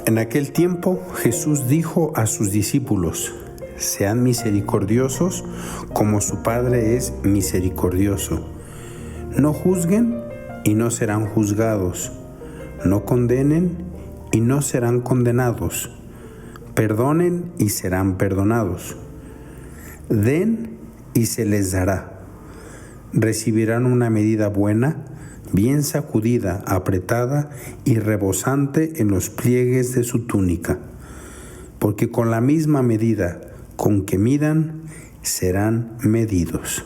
En aquel tiempo Jesús dijo a sus discípulos: sean misericordiosos como su Padre es misericordioso. No juzguen y no serán juzgados. No condenen y no serán condenados. Perdonen y serán perdonados. Den y se les dará. Recibirán una medida buena, bien sacudida, apretada y rebosante en los pliegues de su túnica. Porque con la misma medida con que midan, serán medidos.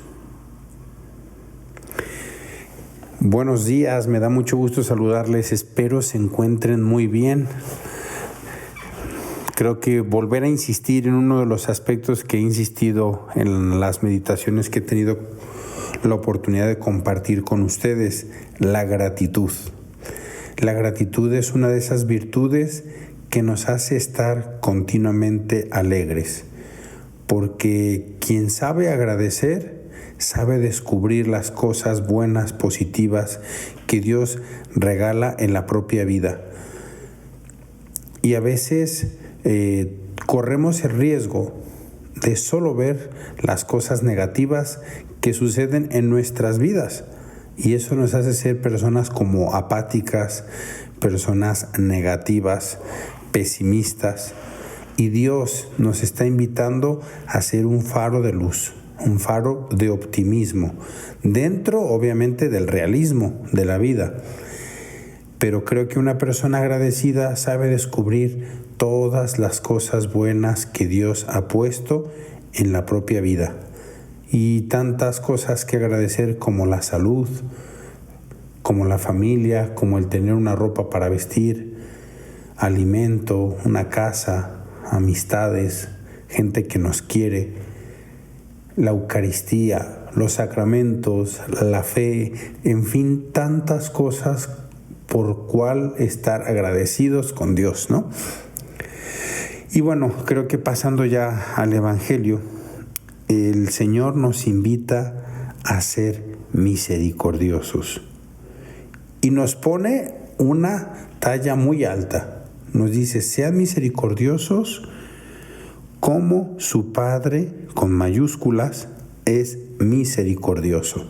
Buenos días, me da mucho gusto saludarles, espero se encuentren muy bien. Creo que volver a insistir en uno de los aspectos que he insistido en las meditaciones que he tenido la oportunidad de compartir con ustedes, la gratitud. La gratitud es una de esas virtudes que nos hace estar continuamente alegres, porque quien sabe agradecer, sabe descubrir las cosas buenas, positivas que Dios regala en la propia vida. Y a veces corremos el riesgo de solo ver las cosas negativas que suceden en nuestras vidas. Y eso nos hace ser personas como apáticas, personas negativas, pesimistas. Y Dios nos está invitando a ser un faro de luz, un faro de optimismo, dentro obviamente del realismo de la vida. Pero creo que una persona agradecida sabe descubrir todas las cosas buenas que Dios ha puesto en la propia vida. Y tantas cosas que agradecer como la salud, como la familia, como el tener una ropa para vestir, alimento, una casa, amistades, gente que nos quiere, la Eucaristía, los sacramentos, la fe, en fin, tantas cosas por cual estar agradecidos con Dios, ¿no? Y bueno, creo que pasando ya al Evangelio, el Señor nos invita a ser misericordiosos y nos pone una talla muy alta. Nos dice: sean misericordiosos como su Padre, con mayúsculas, es misericordioso.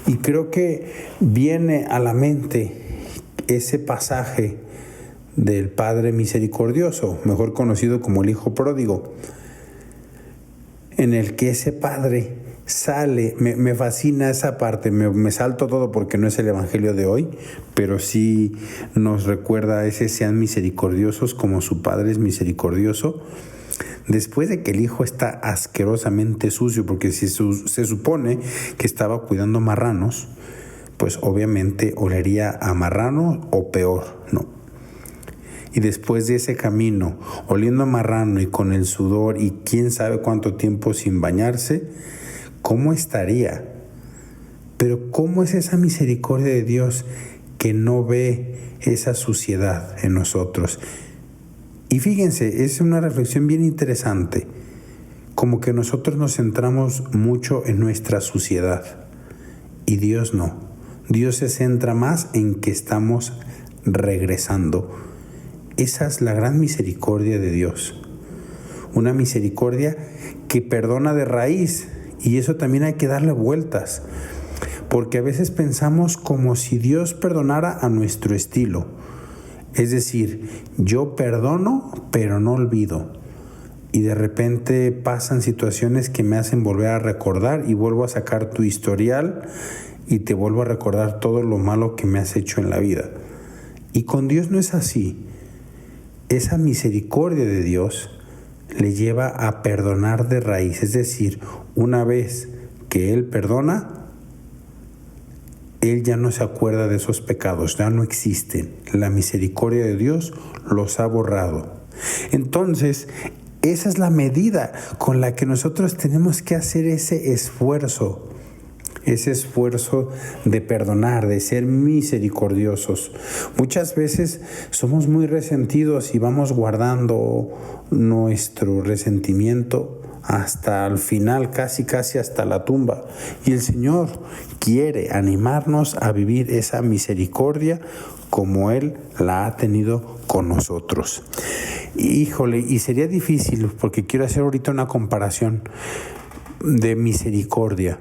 Y creo que viene a la mente ese pasaje del Padre misericordioso, mejor conocido como el Hijo pródigo, en el que ese Padre sale. Me fascina esa parte, me salto todo porque no es el Evangelio de hoy, pero sí nos recuerda a ese: sean misericordiosos como su Padre es misericordioso. Después de que el hijo está asquerosamente sucio, porque si se supone que estaba cuidando marranos, pues obviamente olería a marrano o peor, ¿no? Y después de ese camino, oliendo a marrano y con el sudor y quién sabe cuánto tiempo sin bañarse, ¿cómo estaría? Pero ¿cómo es esa misericordia de Dios que no ve esa suciedad en nosotros? Y fíjense, es una reflexión bien interesante, como que nosotros nos centramos mucho en nuestra suciedad y Dios no. Dios se centra más en que estamos regresando. Esa es la gran misericordia de Dios, una misericordia que perdona de raíz, y eso también hay que darle vueltas, porque a veces pensamos como si Dios perdonara a nuestro estilo. Es decir, yo perdono, pero no olvido. Y de repente pasan situaciones que me hacen volver a recordar y vuelvo a sacar tu historial y te vuelvo a recordar todo lo malo que me has hecho en la vida. Y con Dios no es así. Esa misericordia de Dios le lleva a perdonar de raíz. Es decir, una vez que Él perdona, Él ya no se acuerda de esos pecados, ya no existen. La misericordia de Dios los ha borrado. Entonces, esa es la medida con la que nosotros tenemos que hacer ese esfuerzo de perdonar, de ser misericordiosos. Muchas veces somos muy resentidos y vamos guardando nuestro resentimiento hasta el final, casi hasta la tumba. Y el Señor quiere animarnos a vivir esa misericordia como Él la ha tenido con nosotros. Híjole, y sería difícil porque quiero hacer ahorita una comparación de misericordia.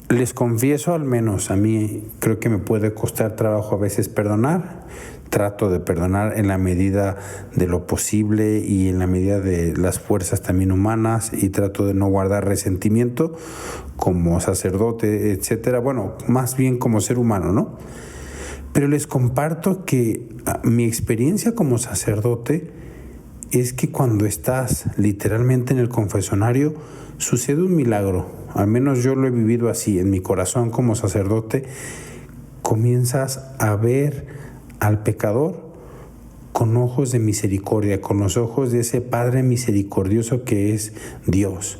Les confieso, al menos a mí creo que me puede costar trabajo a veces perdonar. Trato de perdonar en la medida de lo posible y en la medida de las fuerzas también humanas, y trato de no guardar resentimiento como sacerdote, etcétera. Bueno, más bien como ser humano, ¿no? Pero les comparto que mi experiencia como sacerdote es que cuando estás literalmente en el confesionario sucede un milagro. Al menos yo lo he vivido así en mi corazón como sacerdote. Comienzas a ver al pecador con ojos de misericordia, con los ojos de ese Padre misericordioso que es Dios.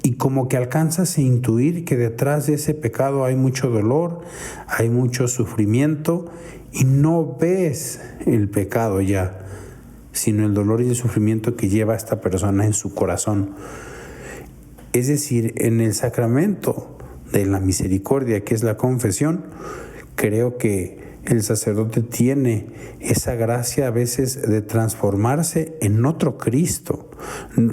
Y como que alcanzas a intuir que detrás de ese pecado hay mucho dolor, hay mucho sufrimiento, y no ves el pecado ya, sino el dolor y el sufrimiento que lleva esta persona en su corazón. Es decir, en el sacramento de la misericordia, que es la confesión, creo que el sacerdote tiene esa gracia a veces de transformarse en otro Cristo.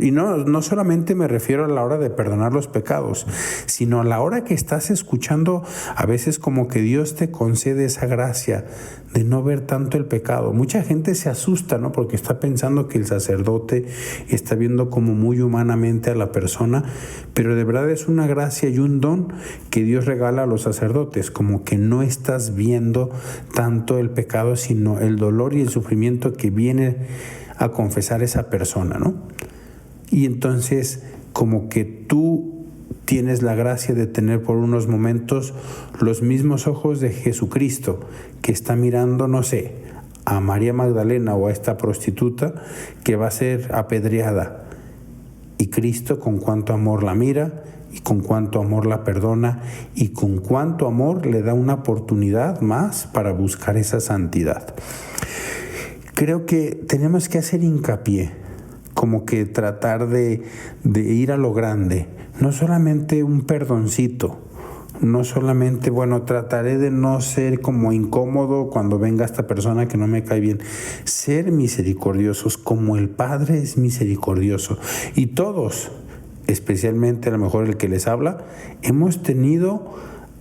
Y no solamente me refiero a la hora de perdonar los pecados, sino a la hora que estás escuchando, a veces como que Dios te concede esa gracia de no ver tanto el pecado. Mucha gente se asusta, ¿no? Porque está pensando que el sacerdote está viendo como muy humanamente a la persona, pero de verdad es una gracia y un don que Dios regala a los sacerdotes, como que no estás viendo tanto el pecado, sino el dolor y el sufrimiento que viene a confesar esa persona, ¿no? Y entonces como que tú tienes la gracia de tener por unos momentos los mismos ojos de Jesucristo, que está mirando, no sé, a María Magdalena o a esta prostituta que va a ser apedreada. Y Cristo con cuánto amor la mira, y con cuánto amor la perdona, y con cuánto amor le da una oportunidad más para buscar esa santidad. Creo que tenemos que hacer hincapié, como que tratar de ir a lo grande, no solamente un perdoncito, no solamente, bueno, trataré de no ser como incómodo cuando venga esta persona que no me cae bien, ser misericordiosos como el Padre es misericordioso. Y todos, especialmente a lo mejor el que les habla, hemos tenido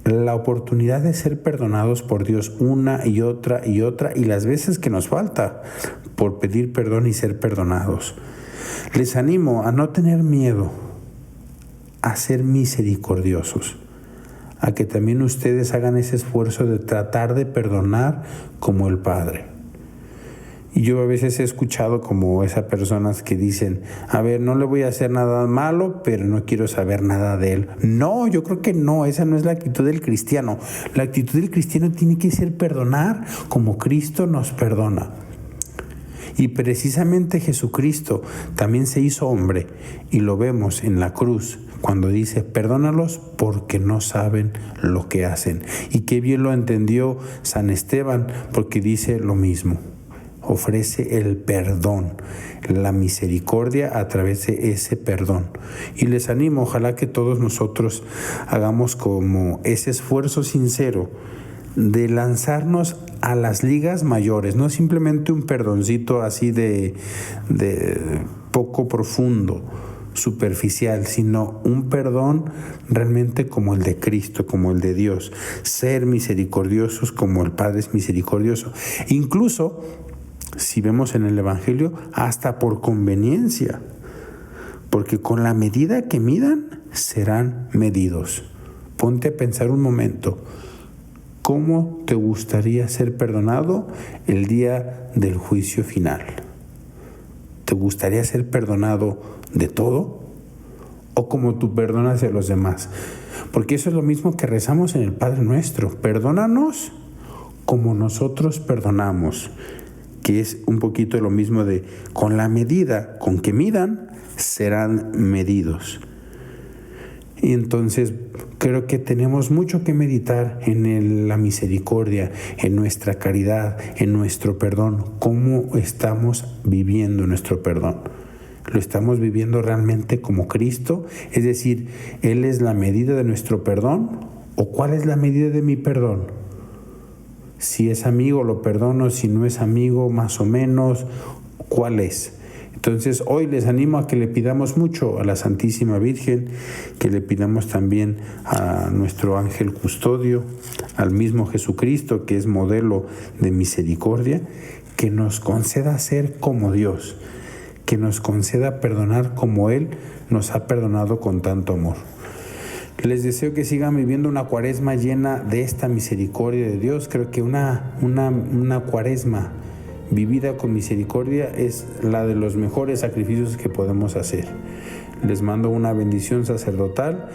la oportunidad de ser perdonados por Dios una y otra, y las veces que nos falta por pedir perdón y ser perdonados. Les animo a no tener miedo, a ser misericordiosos, a que también ustedes hagan ese esfuerzo de tratar de perdonar como el Padre. Y yo a veces he escuchado como esas personas que dicen, a ver, no le voy a hacer nada malo, pero no quiero saber nada de él. No, yo creo que no, esa no es la actitud del cristiano. La actitud del cristiano tiene que ser perdonar como Cristo nos perdona. Y precisamente Jesucristo también se hizo hombre, y lo vemos en la cruz cuando dice, perdónalos porque no saben lo que hacen. Y qué bien lo entendió San Esteban, porque dice lo mismo. Ofrece el perdón, la misericordia a través de ese perdón. Y les animo, ojalá que todos nosotros hagamos como ese esfuerzo sincero de lanzarnos a las ligas mayores, no simplemente un perdoncito así de poco profundo, superficial, sino un perdón realmente como el de Cristo, como el de Dios. Ser misericordiosos como el Padre es misericordioso. Incluso, si vemos en el Evangelio, hasta por conveniencia, porque con la medida que midan, serán medidos. Ponte a pensar un momento, ¿cómo te gustaría ser perdonado el día del juicio final? ¿Te gustaría ser perdonado de todo? ¿O como tú perdonas a los demás? Porque eso es lo mismo que rezamos en el Padre Nuestro. Perdónanos como nosotros perdonamos, que es un poquito lo mismo de con la medida con que midan, serán medidos. Y entonces creo que tenemos mucho que meditar en la misericordia, en nuestra caridad, en nuestro perdón, cómo estamos viviendo nuestro perdón. ¿Lo estamos viviendo realmente como Cristo? Es decir, ¿Él es la medida de nuestro perdón? ¿O cuál es la medida de mi perdón? Si es amigo, lo perdono. Si no es amigo, más o menos. ¿Cuál es? Entonces, hoy les animo a que le pidamos mucho a la Santísima Virgen, que le pidamos también a nuestro ángel custodio, al mismo Jesucristo, que es modelo de misericordia, que nos conceda ser como Dios, que nos conceda perdonar como Él nos ha perdonado con tanto amor. Les deseo que sigan viviendo una cuaresma llena de esta misericordia de Dios. Creo que una cuaresma vivida con misericordia es la de los mejores sacrificios que podemos hacer. Les mando una bendición sacerdotal.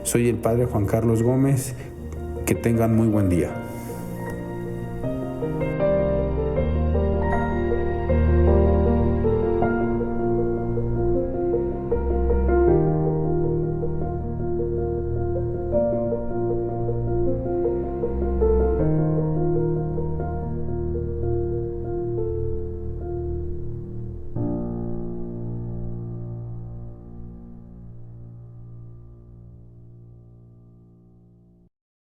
Soy el Padre Juan Carlos Gómez. Que tengan muy buen día.